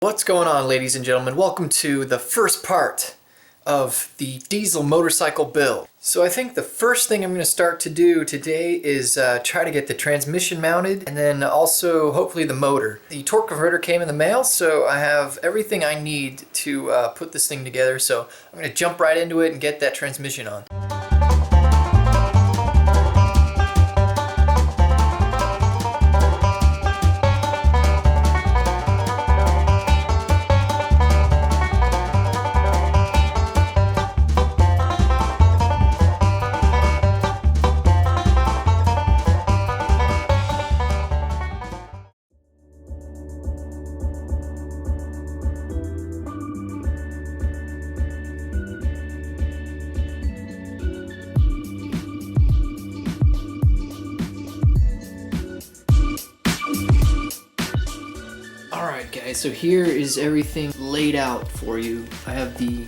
What's going on, ladies and gentlemen? Welcome to the first part of the diesel motorcycle build. So I think the first thing I'm going to start to do today is try to get the transmission mounted, and then also hopefully the motor. The torque converter came in the mail, so I have everything I need to put this thing together. So I'm going to jump right into it and get that transmission on. Alright guys, so here is everything laid out for you. I have the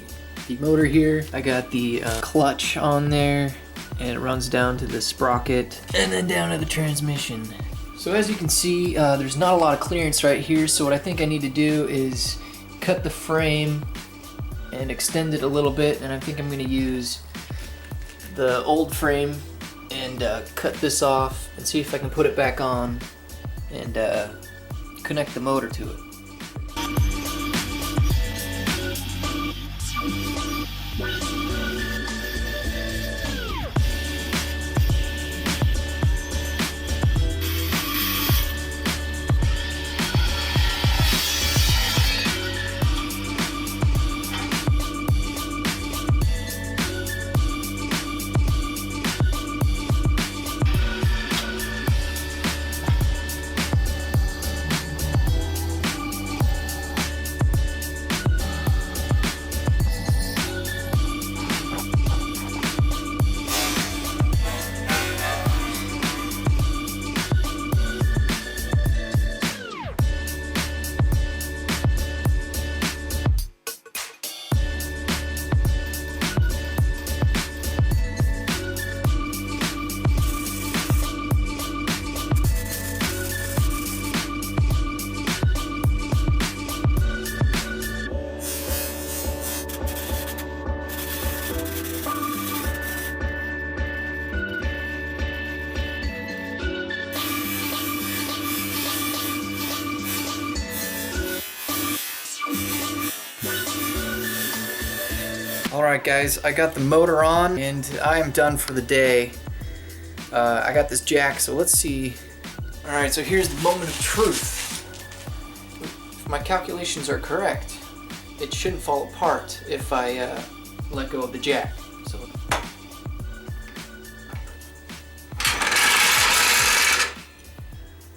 motor here, I got the clutch on there, and it runs down to the sprocket, and then down to the transmission. So as you can see, there's not a lot of clearance right here, so what I think I need to do is cut the frame and extend it a little bit, and I think I'm going to use the old frame and cut this off and see if I can put it back on and connect the motor to it. Alright guys, I got the motor on and I am done for the day. I got this jack, so let's see. Alright, so here's the moment of truth. If my calculations are correct, it shouldn't fall apart if I let go of the jack. So.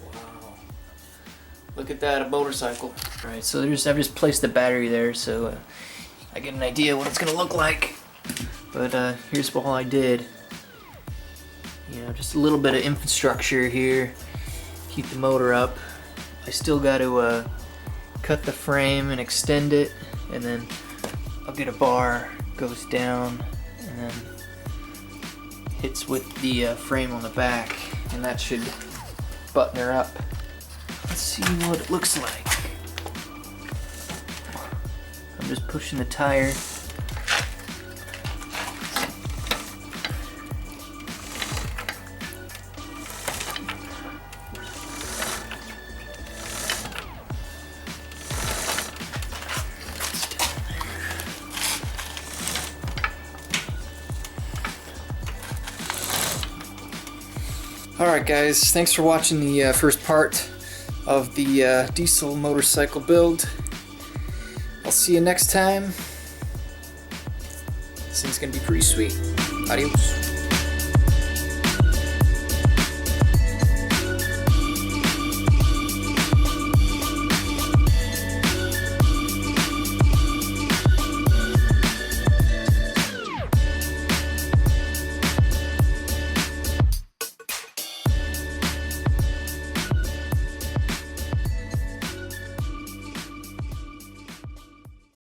Wow. Look at that, a motorcycle. Alright, so I've just placed the battery there, so I get an idea what it's gonna look like. But here's all I did. You know, just a little bit of infrastructure here, keep the motor up. I still got to cut the frame and extend it, and then I'll get a bar, goes down, and then hits with the frame on the back, and that should button her up. Let's see what it looks like. I'm just pushing the tire. Alright guys, thanks for watching the first part of the diesel motorcycle build. I'll see you next time. This thing's gonna be pretty sweet. Adios.